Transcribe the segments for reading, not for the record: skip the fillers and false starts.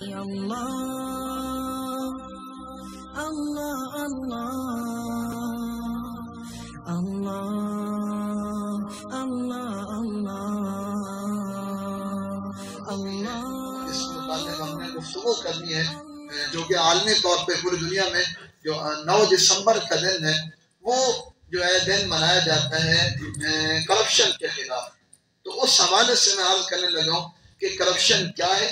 अल्लाह अल्लाह अल्लाह अल्लाह अल्लाह अल्लाह अल्लाह। इस मुताबिक हमने गुफ्तगू करनी है जो कि आलमी तौर पे पूरी दुनिया में जो 9 दिसंबर का दिन है वो जो है दिन मनाया जाता है करप्शन के खिलाफ। तो उस हवाले से मैं अर्ज करने लगा हूँ कि करप्शन क्या है,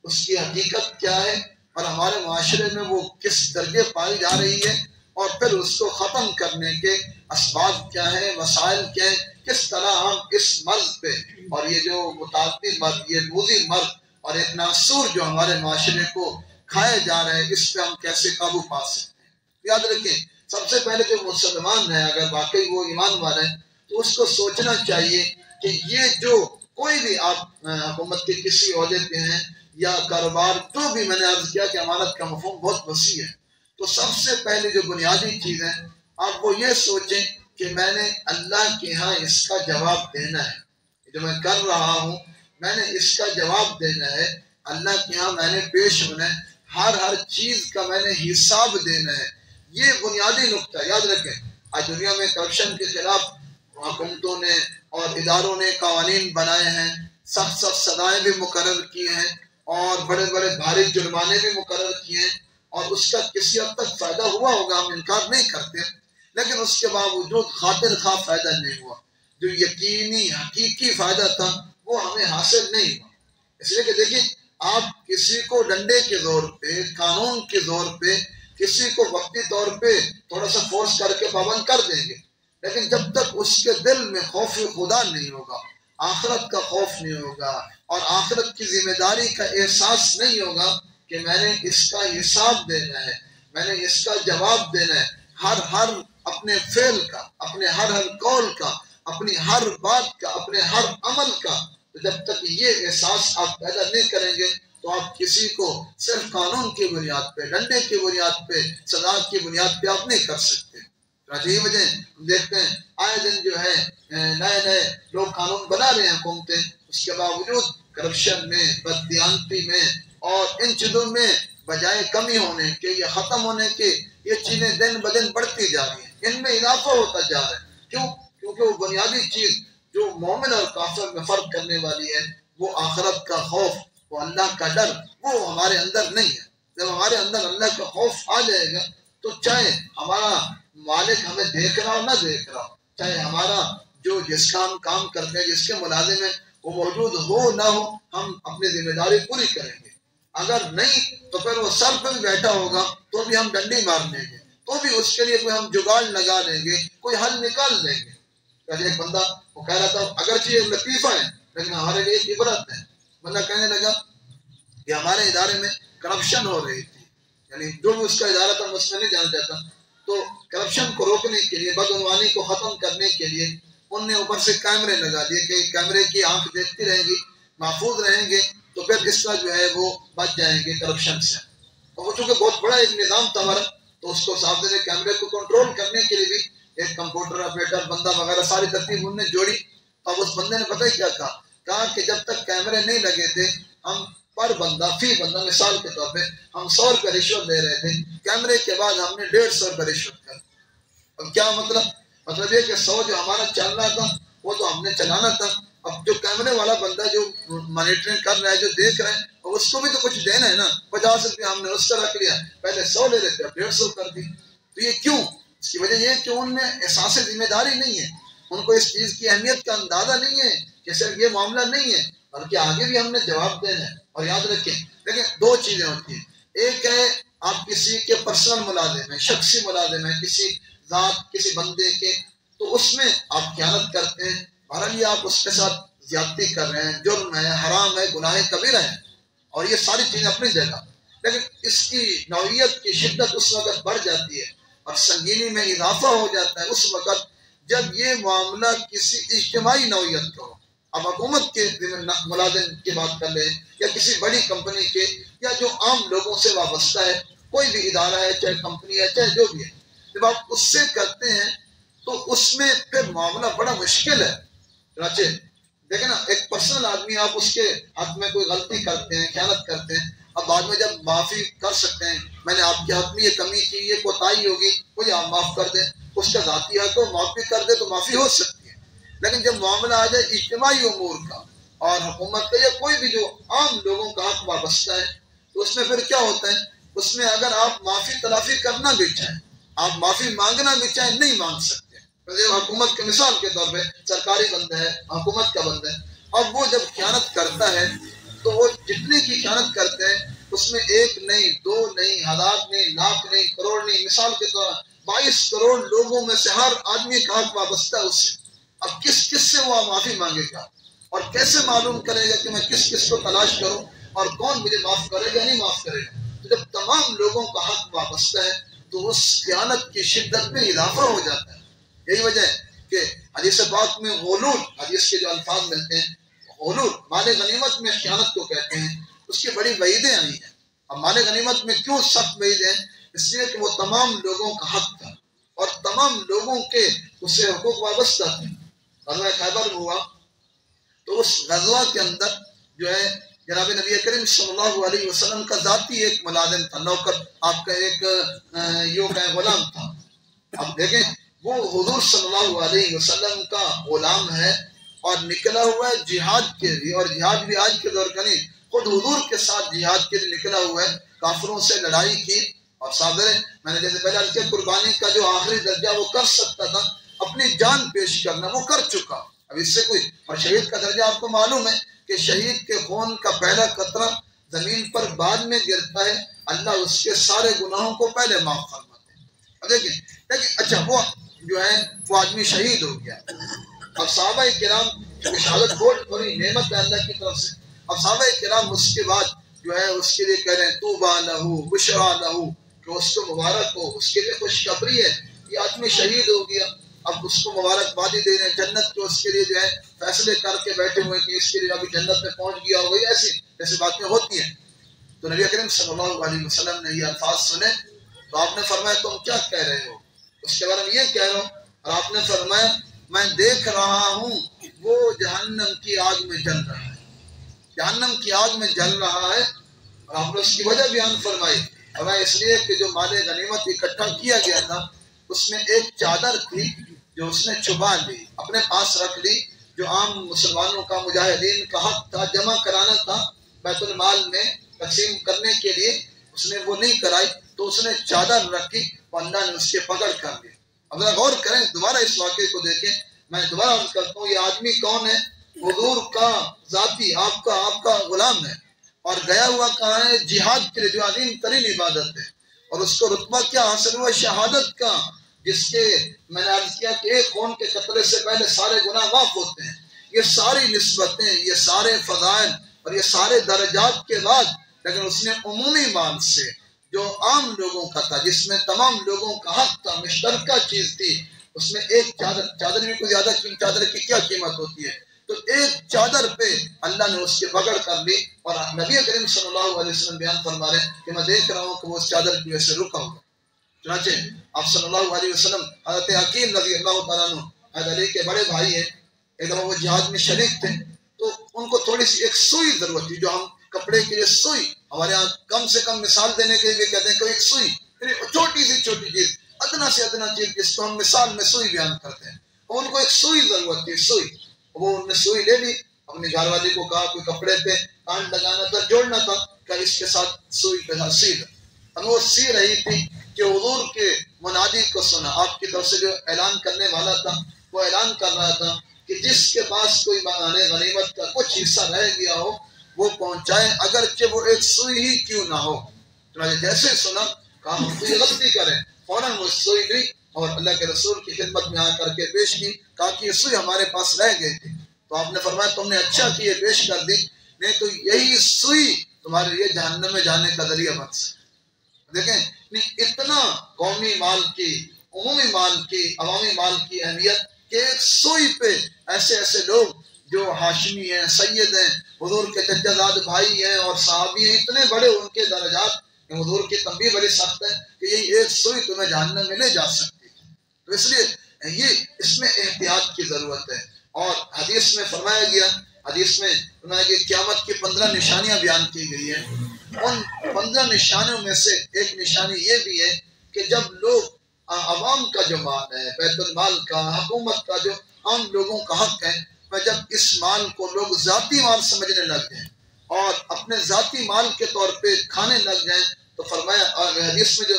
उसकी हकीकत क्या है और हमारे माशरे में वो किस दर्जे पाई जा रही है और फिर उसको ख़त्म करने के असबाब क्या है, वसाइल क्या है, किस तरह हम इस मर्ज पे और ये जो मुतादी मर्ज, ये मूजी मर्ज और एक नासूर जो हमारे माशरे को खाए जा रहे हैं, इस पे हम कैसे काबू पा सकते हैं। याद रखें, सबसे पहले जो मुसलमान है अगर वाकई वो ईमान वाला है तो उसको सोचना चाहिए कि ये जो कोई भी आप हुकूमत के किसी ओहदे पे हैं या कारोबार, जो भी मैंने अर्ज किया कि अमानत का मफहूम बहुत वसी है, तो सबसे पहले जो बुनियादी चीज़ है आप वो ये सोचें कि मैंने अल्लाह के यहाँ इसका जवाब देना है। जो मैं कर रहा हूँ मैंने इसका जवाब देना है, अल्लाह के यहाँ मैंने पेश होना है, हर चीज़ का मैंने हिसाब देना है। ये बुनियादी नुक्ता याद रखें। आज दुनिया में करप्शन के खिलाफ हुकूमतों ने और इदारों ने कानून बनाए हैं, सख्त सजाएं भी मुकर्रर की हैं और बड़े बड़े भारी जुर्माने भी मुकर्रर किए हैं और उसका किसी हद तक फायदा हुआ होगा, हम इनकार नहीं करते, लेकिन उसके बावजूद खातिर खा फायदा नहीं हुआ। जो यकीनी हकीकी फायदा था वो हमें हासिल नहीं हुआ। इसलिए कि देखिए, आप किसी को डंडे के जोर पे, कानून के जोर पे, किसी को वक्ती तौर पे थोड़ा सा फोर्स करके पाबंद कर देंगे, लेकिन जब तक उसके दिल में खौफ खुदा नहीं होगा, आखिरत का खौफ नहीं होगा और आखिरत की जिम्मेदारी का एहसास नहीं होगा कि मैंने इसका हिसाब देना है, मैंने इसका जवाब देना है, हर अपने फेल का, अपने हर कौल का, अपनी हर बात का, अपने हर अमल का, तो जब तक ये एहसास आप पैदा नहीं करेंगे तो आप किसी को सिर्फ कानून की बुनियाद पे, डंडे की बुनियाद पे, सजा की बुनियाद पे आप नहीं कर सकते। यही वजह हम देखते हैं आए दिन जो है नए नए लोग कानून बना रहे हैं हुकूमतें, उसके बावजूद करप्शन में, बददियानती में और इन चीज़ों में बजाय कमी होने के या ख़त्म होने के, ये चीज़ें दिन ब दिन बढ़ती जा रही हैं, इनमें इजाफा होता जा रहा है। क्यों? क्योंकि वो बुनियादी चीज़ जो मोमिन और काफिर में फ़र्क करने वाली है, वो आखिरत का खौफ, वो अल्लाह का डर, वो हमारे अंदर नहीं है। जब हमारे अंदर अल्लाह का खौफ आ जाएगा तो चाहे हमारा मालिक हमें देख रहा हो ना देख रहा हो, चाहे हमारा जो जिसका हम काम करते हैं, जिसके मुलाजिम है वो मौजूद हो ना हो, हम अपनी जिम्मेदारी पूरी करेंगे। अगर नहीं तो फिर वो सर पर भी बैठा होगा तो भी हम डंडी मार लेंगे, तो भी उसके लिए कोई हम जुगाड़ लगा लेंगे, कोई हल निकाल लेंगे। एक बंदा वो कह रहा था, अगर ये लतीफ़ा है लेकिन हमारे लिए इबरत है। बंदा कहने लगा कि हमारे इदारे में करप्शन हो रही थी, यानी जो भी उसका इदारा था उसमें नहीं जाना चाहता, तो करप्शन को रोकने के लिए, बदअनवानी को ख़त्म करने के लिए उनने ऊपर से कैमरे लगा दिए कि कैमरे की आंख देखती रहेंगी, महफूज रहेंगे, तो फिर इसका जो है वो बच जाएंगे करप्शन से। तो वो चूँकि बहुत बड़ा एक निज़ाम था हमारा, तो उसको साफ देने कैमरे को कंट्रोल करने के लिए भी एक कंप्यूटर ऑपरेटर बंदा वगैरह सारी तरतीब उनने जोड़ी। अब उस बंदे ने पता ही क्या कहा कि जब तक कैमरे नहीं लगे थे हम पर बंदा, फी बंदा, मिसाल के तौर पे हम 100 रुपये रिश्वत दे रहे थे, कैमरे के बाद हमने 150 रुपये रिश्वत कर। अब क्या मतलब ये कि 100 जो हमारा चल रहा था वो तो हमने चलाना था, अब जो कैमरे वाला बंदा जो मॉनिटरिंग कर रहा है, जो देख रहा है, उसको भी तो कुछ देना है ना। 50 रुपये हमने उसका रख लिया, पहले 100 ले लेते, 150 कर दी। तो ये क्यों? इसकी वजह यह है कि उनमें एहसास जिम्मेदारी नहीं है, उनको इस चीज़ की अहमियत का अंदाजा नहीं है कि सिर्फ ये मामला नहीं है बल्कि आगे भी हमने जवाब देना है। और याद रखें, लेकिन 2 चीज़ें होती हैं, एक है आप किसी के पर्सनल मुलाजिम है, शख्सी मुलाजिम है, किसी जात, किसी बंदे के, तो उसमें आप ख़यानत करते हैं, बहरहाल आप उसके साथ ज्यादती कर रहे हैं, जुर्म है, हराम है, गुनाह कबीरा है, और ये सारी चीज़ें अपनी जगह, लेकिन इसकी नौइयत की शिद्दत उस वक्त बढ़ जाती है और संगीनी में इजाफा हो जाता है उस वक्त जब ये मामला किसी इज्तिमाई नौइयत का हो। अब हुकूमत के मुलाजिम की बात कर लें या किसी बड़ी कंपनी के या जो आम लोगों से वाबस्ता है, कोई भी इदारा है, चाहे कंपनी है, चाहे जो भी है, जब आप उससे करते हैं तो उसमें फिर मामला बड़ा मुश्किल है। देखे ना, एक पर्सनल आदमी, आप उसके हाथ में कोई गलती करते हैं, ख़यानत करते हैं, अब बाद में जब माफ़ी कर सकते हैं, मैंने आपके हक में ये कमी की, ये कोताही होगी, मुझे आप माफ़ कर दें, उसका ज़ाती हक को माफ़ी कर दे तो माफ़ी हो सकती है। लेकिन जब मामला आ जाए इज्तिमाई उमूर का और हुकूमत का या कोई भी जो आम लोगों का हक वाबस्ता है, तो उसमें फिर क्या होता है, उसमें अगर आप माफ़ी तलाफ़ी करना भी चाहें, आप माफ़ी मांगना भी चाहें, नहीं मांग सकते। हुकूमत के मिसाल के तौर पे सरकारी बंदा है, हुकूमत का बंदा है, और वो जब ख़यानत करता है तो वो जितने की ख़यानत करते हैं उसमें एक नहीं, दो नहीं, हजार नहीं, लाख नहीं, करोड़ नहीं, मिसाल के तौर 22 करोड़ लोगों में से हर आदमी का हक वाबस्ता है उससे। अब किस किस से वो माफ़ी मांगेगा और कैसे मालूम करेगा कि मैं किस किस को तलाश करूं और कौन मुझे माफ़ करेगा नहीं माफ़ करेगा। तो जब तमाम लोगों का हक वाबस्ता है तो उस ख़यानत की शिद्दत में इजाफा हो जाता है। यही वजह है कि हदीस पाक में गुलूल, हदीस के जो अल्फाज मिलते हैं, गुलूल माले गनीमत में ख़यानत को कहते हैं, उसकी बड़ी वईदें आई हैं। अब माले गनीमत में क्यों सख्त वईदें हैं? इसलिए कि वो तमाम लोगों का हक था और तमाम लोगों के उससे हुकूक वाबस्ता थे। गज़वा खैबर हुआ तो उस गज़वा के अंदर जो है जनाब नबी करीम सल्लल्लाहु अलैहि वसल्लम का ज़ाती एक मुलाजिम था, नौकर, आपका एक यूं कहें गुलाम था। अब देखें वो हुजूर सल्लल्लाहु अलैहि वसल्लम का गुलाम है और निकला हुआ है जिहाद के लिए, और जिहाद भी आज के दौर का नहीं, खुद हुजूर के साथ जिहाद के लिए निकला हुआ है, काफिरों से लड़ाई की। और सादर मैंने जैसे पहले अर्ज़ किया, कुर्बानी का जो आखिरी दर्जा वो कर सकता था, अपनी जान पेश करना वो कर चुका। अब इससे कोई, और शहीद का दर्जा आपको मालूम है कि शहीद के खून का पहला कतरा जमीन पर बाद में गिरता है, अल्लाह उसके सारे गुनाहों को पहले माफ फरमाते हैं। अब देखिए, लेकिन अच्छा वो जो है वो आदमी शहीद हो गया। अब सहाबा किराम, शहादत बहुत बड़ी नेमत है अल्लाह की तरफ से। अब सहाबा किराम उसके बाद जो है उसके लिए कह रहे हैं तूबा लहू बुशरा लहू, कि उसको मुबारक हो, उसके लिए खुशखबरी है, ये आदमी शहीद हो गया। अब उसको मुबारकबादी दे रहे हैं, जन्नत के उसके लिए जो है फैसले करके बैठे हुए कि इसके लिए अभी जन्नत में पहुंच गया हो गई, ऐसी ऐसी बातें होती हैं। तो नबी करीम सल्लल्लाहु अलैहि वसल्लम ने ये अल्फाज सुने तो आपने फरमाया तुम क्या कह रहे हो? उसके बारे में ये कह रहा हूँ, और आपने फरमाया मैं देख रहा हूँ वो जहन्नम की आग में जल रहा है, जहन्नम की आग में जल रहा है। और आपने उसकी वजह बयान फरमाई, और इसलिए कि जो माले गनीमत इकट्ठा किया गया था उसमें एक चादर थी जो उसने छुपा ली, अपने पास रख ली, जो आम मुसलमानों का मुजाहिदीन का हक था, जमा कराना था बैतुल माल में तकसीम करने के लिए, उसने वो नहीं कराई, तो उसने चादर रखी और अल्लाह ने उसके पकड़ कर ली। अब जरा गौर करें, दोबारा इस वाक़े को देखें, मैं दोबारा अर्ज़ करता हूँ, ये आदमी कौन है? हुजूर का ज़ाती, आपका गुलाम है, और गया हुआ कहाँ है? जिहाद के लिए, जो अज़ीम तरीन इबादत है, और उसको रुतबा क्या हासिल हुआ? शहादत का, जिसके मैंने अर्ज़ किया कि एक खून के कतरे से पहले सारे गुनाह माफ होते हैं। ये सारी निस्बतें, ये सारे फज़ाइल और ये सारे दर्जात के बाद, लेकिन उसने उमूमी मान से जो आम लोगों का था, जिसमें तमाम लोगों का हक था, मुश्तरका चीज थी, उसमें एक चादर भी कोई ज्यादा, चादर की क्या कीमत होती है, तो एक चादर पे अल्लाह ने उसके पकड़ कर ली। और नबी करीम सल्लल्लाहु अलैहि वसल्लम बयान फरमा रहे कि मैं देख रहा हूँ कि वो उस चादर की वजह से रुका हुआ। चुनाचे आप सल्लल्लाहु अलैहि वसल्लम हज़रत अकील रज़ी अल्लाह तआला अन्हु, हज़रत अली के बड़े भाई हैं, एक दफा वो जिहाद में शरीक थे, तो उनको थोड़ी सी एक सुई जरूरत थी, जो हम कपड़े के लिए सुई, हमारे यहाँ कम से कम मिसाल देने के लिए कहते हैं कोई एक सुई, छोटी सी छोटी चीज, अदना से अदना चीज जिसको हम मिसाल में सुई बयान करते हैं, तो उनको एक सुई जरूरत थी, सुई। वो उन्होंने सुई ले ली, अपनी घर वाली को कहा कोई कपड़े पे कान लगाना था, जोड़ना था, क्या इसके साथ सुई के साथ सी। अब वो सी रही थी कि हुजूर के मुनादी को सुना, आपकी तरफ से जो ऐलान करने वाला था वो ऐलान कर रहा था कि जिसके पास कोई माने गनीमत का कुछ हिस्सा रह गया हो वो पहुंचाए, अगरचे वो एक सुई ही क्यों ना हो। तो जैसे सुना, कहा हम तो ये गलती करें, फौरन वो सुई ली और अल्लाह के रसूल की खिदमत में आ करके पेश की, कहा कि ये सुई हमारे पास रह गई थी। तो आपने फरमाया तुमने अच्छा किए पेश कर दी, नहीं तो यही सुई तुम्हारे लिए जहन्नम में जाने का जरिया बन सकती। देखें इतना कौमी माल की, उमूमी माल की, अवामी माल की अहमियत कि एक सुई पे ऐसे ऐसे लोग जो हाशमी हैं, सैयद हैं, हुजूर के चचाजाद भाई हैं और साहबी हैं, इतने बड़े उनके दर्जात, हुजूर की तंबीह बड़ी सख्त है कि यही एक सुई तुम्हें जहन्नम में ले जा सकती है। तो इसलिए ये इसमें एहतियात की जरूरत है। और हदीस में फरमाया गया, हदीस में फरमाया गया क़यामत की 15 निशानियां बयान की गई है। उन 15 निशानियों में से एक निशानी ये भी है कि जब लोग अवाम का जो माल है, बैतुल माल का, हुकूमत का जो आम लोगों का हक है, वह जब इस माल को लोग जाती माल समझने लग जाए और अपने जाती माल के तौर पे खाने लग जाए, तो फरमाया हदीस में जो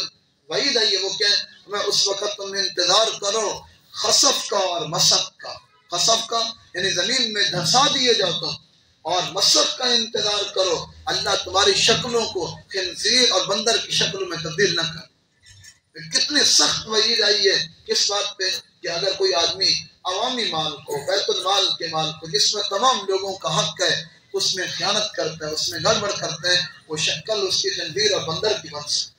वईद है वो क्या है, मैं उस वक़्त तुम इंतजार करो खसफ का और मसक का। खसफ का यानी जमीन में धंसा दिए जाओ तुम, और मसक का इंतजार करो अल्लाह तुम्हारी शक्लों को खिंजीर और बंदर की शक्लों में तब्दील न कर। कितनी सख्त वईद आई है किस बात पे कि अगर कोई आदमी अवामी माल को, बैतुल माल के माल को जिसमें तमाम लोगों का हक है, उसमें ख़यानत करता है, उसमें गड़बड़ करता है, वो शक्ल उसकी खंजीर और बंदर की बन सकती।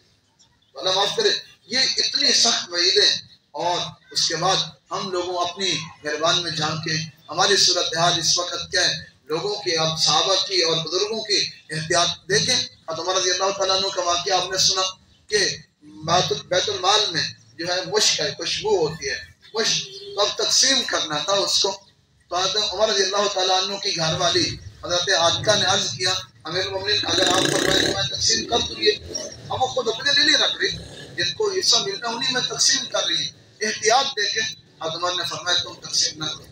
अल्लाह माफ करे। ये इतनी सख्त वईदें और उसके बाद हम लोगों अपनी गिरबान में झांके हमारी सूरत हाल इस वक्त क्या है, लोगों की, अब सहाबा की और बुजुर्गों की एहतियात देखें। उमर रज़ी अल्लाह तआला अन्हु का वाक़या आपने सुना कि बैतुल माल में जो है मुश्क है, खुशबू होती है, मुश्क अब तकसीम करना था उसको, तो उमर रज़ी अल्लाह तआला अन्हु की घरवाली हज़रत आतिका ने अर्ज किया, अमीरुल मोमिनीन अगर आप फरमाएं तो मैं तकसीम कर दूंगी। अब वो खुद अपने लिए नहीं रख रही, जिनको हिस्सा मिलता उन्हीं में तकसीम कर रही है। एहतियात देखें। उमर ने फरमाया तुम तकसीम ना करो।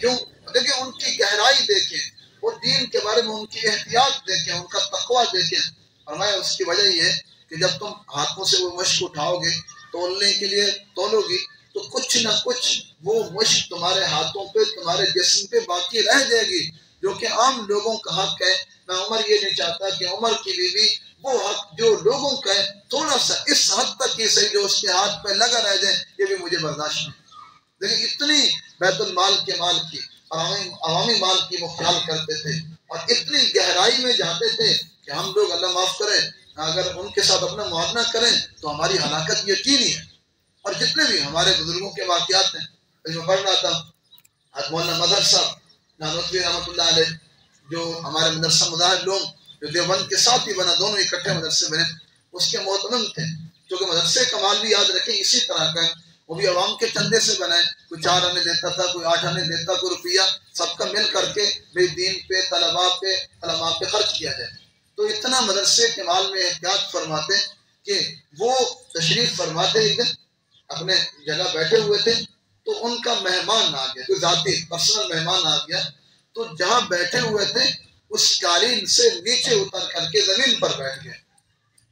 क्यों? देखिए उनकी गहराई देखें, वो दीन के बारे में उनकी एहतियात देखें, उनका तकवा देखें। फरमाया उसकी वजह ये है कि जब तुम हाथों से वो मुश्क उठाओगे, तोलने के लिए तोलोगी, तो कुछ ना कुछ वो मुश्क तुम्हारे हाथों पे, तुम्हारे जिस्म पे बाकी रह जाएगी, जो कि आम लोगों का हक है। मैं उमर ये नहीं चाहता कि उमर की बीवी वो हक जो लोगों का है थोड़ा सा इस हद तक ही सही जो उसके हाथ पे लगा रह जाए, ये भी मुझे बर्दाश्त नहीं। लेकिन इतनी बैतुल माल के माल की, अवामी माल की वो ख्याल करते थे और इतनी गहराई में जाते थे कि हम लोग अल्लाह माफ करें अगर उनके साथ अपना मुआवना करें तो हमारी हलाकत यकीनी है। और जितने भी हमारे बुजुर्गों के वाक़यात हैं, इसमें पढ़ रहा था मौलाना मदर साहब नानोतवी रहमतुल्लाह अलैह, जो हमारे मदरसा मुजाहिद लोग जो देवबंद के साथ ही बना, दोनों इकट्ठे मदरसे बने, उसके मोहतरम थे। क्योंकि मदरसे का माल भी याद रखें इसी तरह का है, वो भी अवाम के चंदे से बनाए, कोई 4 आने देता था, कोई 8 आने देता, कोई रुपया, सबका मिल करके भाई दीन पे, तलबा पे, तलबा पे खर्च किया जाए। तो इतना मदरसे के माल में एहतियात फरमाते कि वो तशरीफ फरमाते, एक दिन अपने जगह बैठे हुए थे तो उनका मेहमान आ गया, कोई जाती पर्सनल मेहमान आ गया, तो जहाँ बैठे हुए थे उस कालीन से नीचे उतर करके जमीन पर बैठ गए।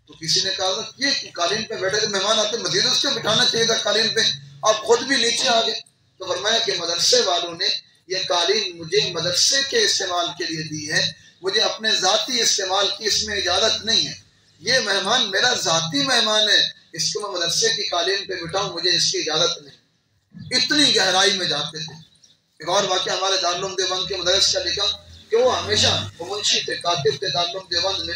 तो किसी ने कहा ये कालीन पे बैठे थे, मेहमान आते मजीद उसको बिठाना चाहिए था कालीन पे, आप खुद भी नीचे आ गए। तो फरमाया कि मदरसे वालों ने ये कालीन मुझे मदरसे के इस्तेमाल के लिए दी है, मुझे अपने जाती इस्तेमाल की इसमें इजाजत नहीं है। ये मेहमान मेरा जाती मेहमान है, इसको मैं मदरसे की कालीन पे बिठाऊं, मुझे इसकी इजाजत नहीं। इतनी गहराई में जाते थे। एक और वाक़या हमारे दारुल देवबंद के मदरस का लिखा कि वो हमेशा, वो मुंशी थे, कातिब थे दारुल देवबंद में,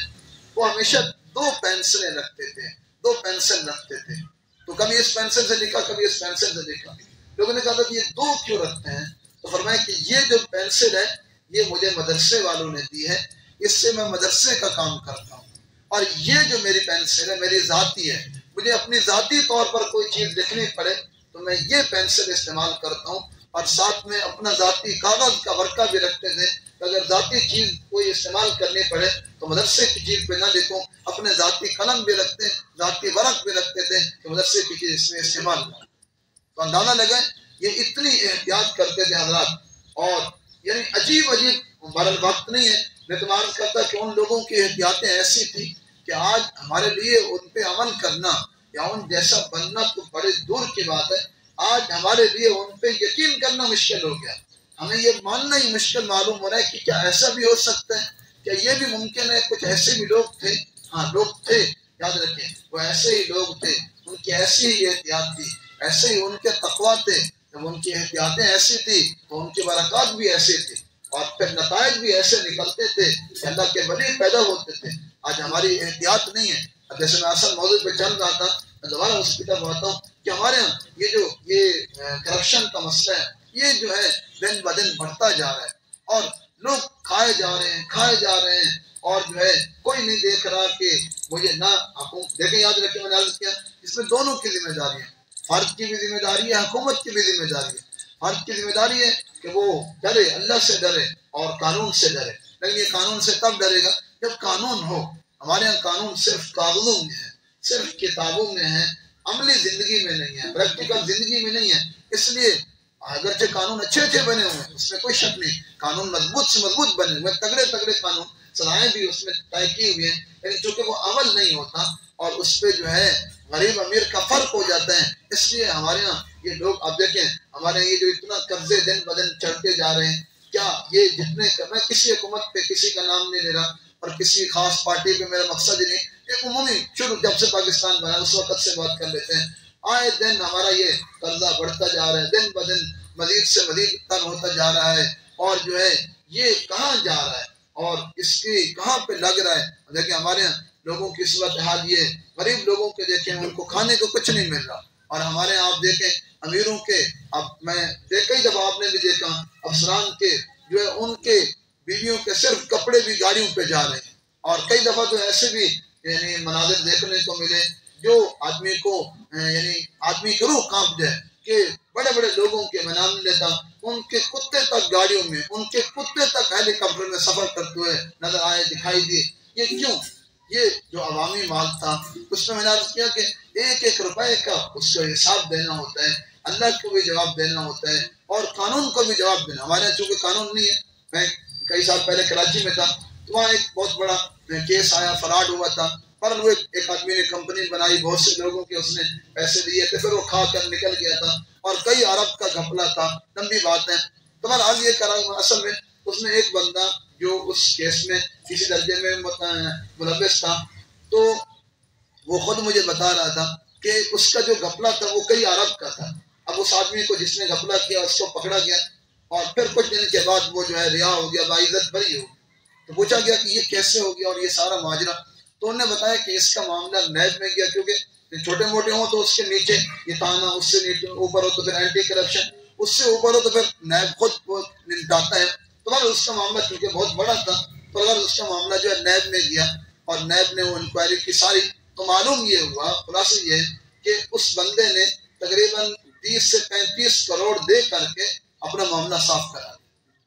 वो हमेशा 2 पेंसिलें रखते थे, 2 पेंसिल रखते थे। तो कभी इस पेंसिल से लिखा, कभी इस पेंसिल से लिखा। लोगों ने कहा था कि ये 2 क्यों रखते हैं? तो फरमाया कि ये जो पेंसिल है ये मुझे मदरसे वालों ने दी है, इससे मैं मदरसे का काम करता हूँ, और ये जो मेरी पेंसिल है मेरी जाती है, मुझे अपनी जाती तौर पर कोई चीज़ लिखनी पड़े तो मैं ये पेंसिल इस्तेमाल करता हूँ। और साथ में अपना जाती कागज का वर्का भी रखते थे, अगर जाती चीज़ कोई इस्तेमाल करनी पड़े तो मदरसे की चीज़ पे ना लिखूं, अपने जाती कलम भी रखते, जाती वर्क भी रखते थे कि मदरसे की चीज़ इसमें इस्तेमाल करें। तो अंदाजा लगे ये इतनी एहतियात करते थे हजरात, और यानी अजीब अजीब बरल वक्त नहीं है। मैं तो अर्ज करता कि उन लोगों की एहतियातें ऐसी थी कि आज हमारे लिए उन पे अमल करना या उन जैसा बनना तो बड़े दूर की बात है। आज हमारे लिए उन पे यकीन करना मुश्किल हो गया, हमें ये मानना ही मुश्किल मालूम हो रहा है कि क्या ऐसा भी हो सकता है, क्या ये भी मुमकिन है। कुछ ऐसे भी लोग थे, हाँ लोग थे, याद रखें वो ऐसे ही लोग थे, उनकी ऐसी ही एहतियात थी, ऐसे ही उनके तकवा थे। जब उनकी एहतियातें ऐसी थी तो उनकी बरक़ात भी ऐसी थी और फिर नताइज भी ऐसे निकलते थे कि अल्लाह के वली पैदा होते थे। आज हमारी एहतियात नहीं है। जैसे मैं असल मौजूद पे चल रहा था, मैं दोबारा उसकी तरफ आता हूँ कि हमारे यहाँ ये करप्शन का मसला है, ये जो है दिन ब दिन बढ़ता जा रहा है और लोग खाए जा रहे हैं और जो है कोई नहीं देख रहा कि मुझे ना देखें। याद रखें मैंने अर्ज किया इसमें दोनों की जिम्मेदारी है, फर्द की भी जिम्मेदारी है, हुकूमत की भी जिम्मेदारी है। फर्द की जिम्मेदारी है कि वो डरे, अल्लाह से डरे और कानून से डरे, लेकिन ये कानून से तब डरेगा जब कानून हो। हमारे यहाँ कानून सिर्फ कागजों में है, सिर्फ किताबों में है, अमली जिंदगी में नहीं है, प्रैक्टिकल जिंदगी में नहीं है। इसलिए अगरचे कानून अच्छे अच्छे बने हुए हैं, उसमें कोई शक नहीं, कानून मजबूत से मजबूत बने हुए, तगड़े तगड़े कानून, सलाहें भी उसमें तय की हुई है, लेकिन चूंकि वो अमल नहीं होता और उस पर जो है गरीब अमीर का फर्क हो जाता है। इसलिए हमारे यहाँ ये लोग, अब देखें हमारे ये जो इतना कर्जे दिन ब दिन चढ़ते जा रहे हैं, क्या ये जितने, मैं किसी हुकूमत पे किसी का नाम नहीं ले रहा और किसी खास पार्टी पे मेरा मकसद ही नहीं, एक उमूमी शुरू जब से पाकिस्तान बना उस वक्त से बात कर लेते हैं, आए दिन हमारा ये कर्जा बढ़ता जा रहा है, दिन ब दिन मजीद से मजीद तर होता जा रहा है, और जो है ये कहाँ जा रहा है और इसकी कहाँ पे लग रहा है। देखिए हमारे यहाँ लोगों की सूरत हाल ये, गरीब लोगों के देखें उनको खाने को कुछ नहीं मिल रहा, और हमारे आप देखें अमीरों के, अब मैं कई दफा आपने भी देखा अफसरान के जो है उनके बीवियों के सिर्फ कपड़े भी गाड़ियों पे जा रहे हैं, और कई दफा तो ऐसे भी यानी मनाजिर देखने को मिले जो आदमी को यानी आदमी की रूह कांप जाए कि बड़े बड़े लोगों के, मैं नाम लेता, उनके कुत्ते तक गाड़ियों में, उनके कुत्ते तक हेलीकॉप्टर में सफर करते हुए नजर आए, दिखाई दिए। ये क्यों? ये जो अवामी माल था उसमें मैंने अर्ज किया कि एक एक रुपए का उसको हिसाब देना होता है, अल्लाह को भी जवाब देना होता है और कानून को भी जवाब देना। हमारे यहाँ चूंकि कानून नहीं है, मैं कई साल पहले कराची में था तो वहाँ एक बहुत बड़ा केस आया, फ्रॉड हुआ था, पर वो एक आदमी ने कंपनी बनाई, बहुत से लोगों के उसने पैसे दिए थे, फिर वो खा कर निकल गया था और कई अरब का घपला था, लंबी बात है। तो मैं आज ये करा, असल में उसमें एक बंदा जो उस केस में किसी दर्जे में मुलव्वस था, तो वो खुद मुझे बता रहा था कि उसका जो घपला था वो कई अरब का था। अब उस आदमी को जिसने घपला किया उसको पकड़ा गया और फिर कुछ दिन के बाद वो जो है रिहा हो गया, बाइज्जत बरी हो। तो पूछा गया कि ये कैसे हो गया और ये सारा माजरा, तो उन्होंने बताया कि इसका मामला नैब में गया, क्योंकि छोटे मोटे हो तो उसके नीचे ये थाना, उससे नीचे ऊपर हो तो फिर एंटी करप्शन, उससे ऊपर हो तो फिर नैब खुद वो निपटाता है। तो अगर उसका मामला क्योंकि बहुत बड़ा था, तो अगर उसका मामला जो है नैब में गया और नैब ने वो इंक्वायरी की सारी, तो मालूम ये हुआ, खुलासा ये है कि उस बंदे ने तकरीबन 30 से 35 करोड़ दे करके अपना मामला साफ करा।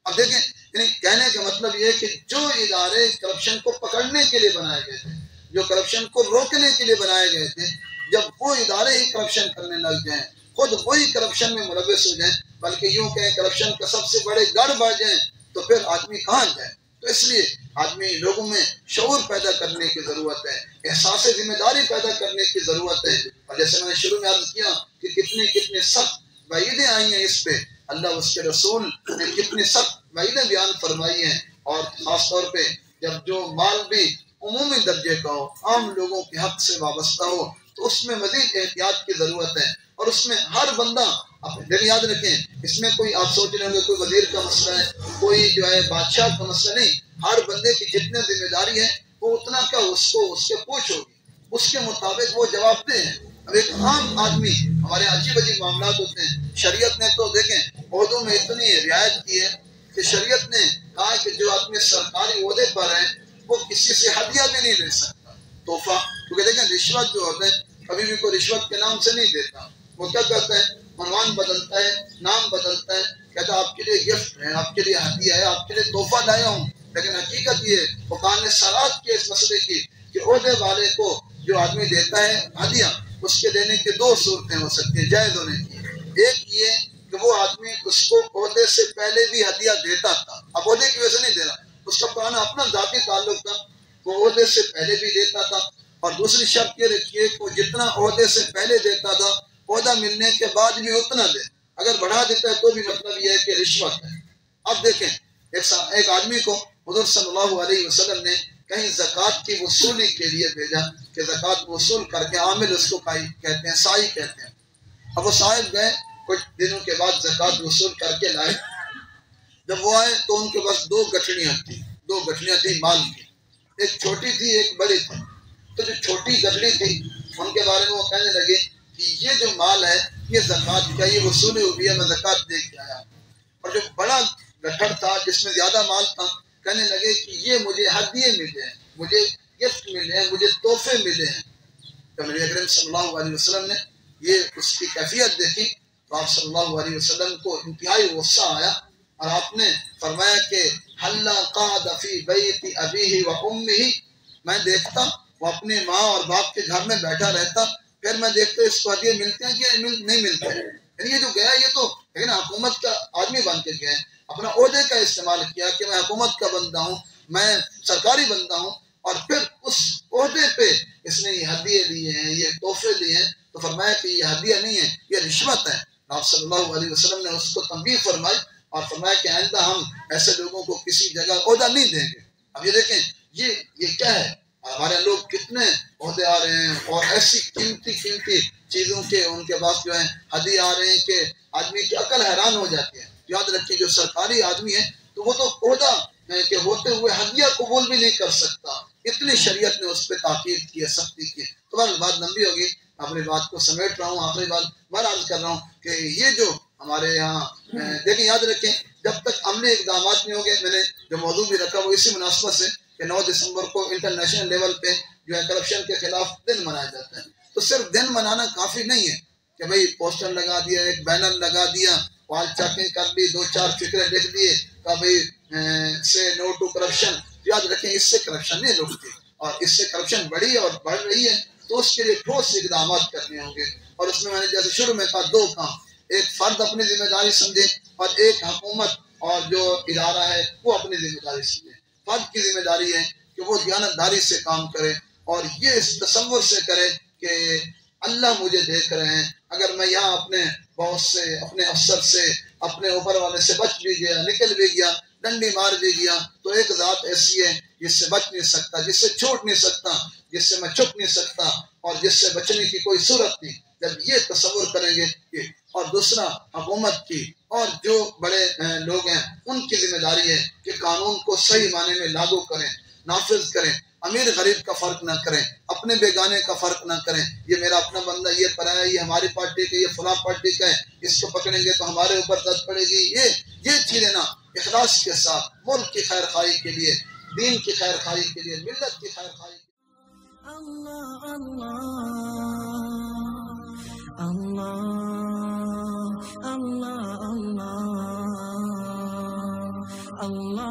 अब देखें, यानी कहने का मतलब ये है कि जो इदारे करप्शन को पकड़ने के लिए बनाए गए थे, जो करप्शन को रोकने के लिए बनाए गए थे, जब वो इदारे ही करप्शन करने लग जाएं, खुद वही करप्शन में मुलव्वस हो जाएं, बल्कि यूं कहें करप्शन का सबसे बड़े गढ़ बन जाएं, तो फिर आदमी कहाँ जाए। तो इसलिए आदमी लोगों में शऊर पैदा करने की जरूरत है, एहसास जिम्मेदारी पैदा करने की जरूरत है। और जैसे मैंने शुरू में अर्ज किया कि कितने कितने सख्त वईदें आई हैं इस पे, अल्लाह उसके रसूल ने कितनी सख्त वईदें बयान फरमाई हैं। और खास तौर पे जब जो माल भी उमूमी दर्जे का हो, आम लोगों के हक से वाबस्ता हो, तो उसमें मजीद एहतियात की जरूरत है। और उसमें हर बंदा अपने, याद रखें, इसमें कोई आप सोच रहे होंगे कोई वजीर का मसला है, कोई जो है बादशाह का मसला नहीं, हर बंदे की जितनी जिम्मेदारी है वो उतना का उसको उसके पूछ होगी, उसके मुताबिक वो जवाब दे। अब एक आम आदमी, हमारे अजीब अजीब मामला होते हैं, शरीयत ने तो देखें ओहदों में इतनी रियायत की है कि शरीयत ने कहा कि जो आदमी सरकारी ओहदे पर है वो किसी से हदिया भी नहीं ले सकता, तोहफा। क्योंकि देखें रिश्वत जो होता है कभी भी कोई रिश्वत के नाम से नहीं देता, वो क्या करता है, मनवान बदलता है, नाम बदलता है, कहता है आपके लिए गिफ्ट है, आपके लिए हदिया है, आपके लिए तोहफा लाया हूँ। लेकिन हकीकत ये फुकाहा ने सराहत की इस मसले की कि ओहदे वाले को जो आदमी देता है हदिया, उसके देने की दो सूरतें हो सकती हैं जायज होने की। एक ये कि वो आदमी उसको ओहदे से पहले भी हदिया देता था, अब ओहदे की वजह से नहीं दे रहा, उसका पुराना अपना जाती ताल्लुक था, वो ओहदे से पहले भी देता था। और दूसरी शर्त ये रखिए कि वो जितना ओहदे से पहले देता था, ओहदा मिलने के बाद भी उतना दे, अगर बढ़ा देता है तो भी मतलब यह है कि रिश्वत है। अब देखें, एक आदमी को हुज़ूर सल्लल्लाहु अलैहि वसल्लम ने कहीं ज़कात की वसूली के लिए भेजा कि ज़कात वसूल करके, आमिल उसको कहते हैं, साई कहते हैं। अब वो साहिब गए, कुछ दिनों के बाद ज़कात वसूल करके लाए। जब वो आए तो उनके पास दो गठड़ियाँ थी माल की, एक छोटी थी एक बड़ी थी। तो जो छोटी गठड़ी थी उनके बारे में वो कहने लगे कि ये जो माल है ये ज़कात का, ये वसूली हुई है, मैं ज़कात दे के आया। और जो बड़ा गठड़ था जिसमें ज्यादा माल था, कहने लगे कि ये मुझे हदिये मिले हैं, मुझे गिफ्ट मिले हैं, मुझे तोहफे मिले हैं। तो नबी अकरम सल्लल्लाहु अलैहि वसल्लम ने ये उसकी कैफियत देखी तो आप सल्लल्लाहु अलैहि वसल्लम को इंतहाई गुस्सा आया और आपने फरमाया कि हल्ला क़ाद फ़ी बैति अबीही व उम्मिही मैं देखता वो अपनी माँ और बाप के घर में बैठा रहता, फिर मैं देखता इसको हदिये मिलते हैं कि नहीं मिलते हैं। यानी ये जो गया ये तो लेकिन हुकूमत का आदमी बन के गया है, अपना ओहदे का इस्तेमाल किया कि मैं हुकूमत का बंदा हूँ, मैं सरकारी बंदा हूँ, और फिर उस ओहदे पे इसने ये हदिये लिए हैं, ये तोहफे लिए हैं, तो फरमाया कि ये हदिया नहीं है, ये रिश्वत है। आप सल्लल्लाहु अलैहि वसल्लम ने उसको तंबीह फरमाई और फरमाया कि आइंदा हम ऐसे लोगों को किसी जगह ओहदा नहीं देंगे। अब ये देखें ये क्या है, हमारे लोग कितने ओहदे आ रहे हैं और ऐसी कीमती कीमती चीजों के उनके पास जो है हदिये आ रहे हैं कि आदमी की अकल हैरान हो जाती है। याद रखिए जो सरकारी आदमी है तो वो तो ओहदा के होते हुए हदिया कबूल भी नहीं कर सकता, इतनी शरीयत ने उस पर ताकीद की है, सख्ती की है। तो बात लंबी होगी, अपनी बात को समेट रहा हूँ, आखिरी बात मैं अर्ज कर रहा हूँ कि ये जो हमारे यहाँ देखिए, याद रखें जब तक अमली इकदाम नहीं होंगे, मैंने जो मौजू भी रखा वो इसी मुनासबत से कि 9 दिसंबर को इंटरनेशनल लेवल पे जो है करप्शन के खिलाफ दिन मनाया जाता है। तो सिर्फ दिन मनाना काफी नहीं है कि भाई पोस्टर लगा दिया, एक बैनर लगा दिया, वॉल चेकिंग कर ली, 2-4 फिक्रे लिख दिए का भाई से नो टू करप्शन। याद रखें इससे करप्शन नहीं रुकती और इससे करप्शन बढ़ी और बढ़ रही है, तो उसके लिए ठोस इकदाम करने होंगे। और उसमें मैंने जैसे शुरू में कहा 2 काम, एक फर्द अपनी जिम्मेदारी समझे और एक हुकूमत और जो इदारा है वो अपनी जिम्मेदारी समझे। फर्द की जिम्मेदारी है कि वो दयानतदारी से काम करे और ये इस तसव्वुर से करे कि अल्लाह मुझे देख रहे हैं, अगर मैं यहाँ अपने बॉस से, अपने अफसर से, अपने ऊपर वाले से बच भी गया, निकल भी गया, डंडी मार भी गया, तो एक ज़ात ऐसी है जिससे बच नहीं सकता, जिससे छूट नहीं सकता, जिससे मैं छुप नहीं सकता और जिससे बचने की कोई सूरत नहीं। जब ये तसव्वुर करेंगे ये, और दूसरा हुकूमत की और जो बड़े लोग हैं उनकी जिम्मेदारी है कि कानून को सही माने में लागू करें, नाफिज करें, अमीर गरीब का फर्क ना करें, अपने बेगाने का फर्क ना करें, ये मेरा अपना बंदा, ये पराया, ये हमारी पार्टी का, ये फला पार्टी का है, इसको पकड़ेंगे तो हमारे ऊपर दर्द पड़ेगी। ये चीजें ना इखलास के साथ मुल्क की खैर खाई के लिए, दीन की खैर खाई के लिए, मिल्लत की खैर खाई। Allah, Allah, Allah, Allah, Allah, Allah.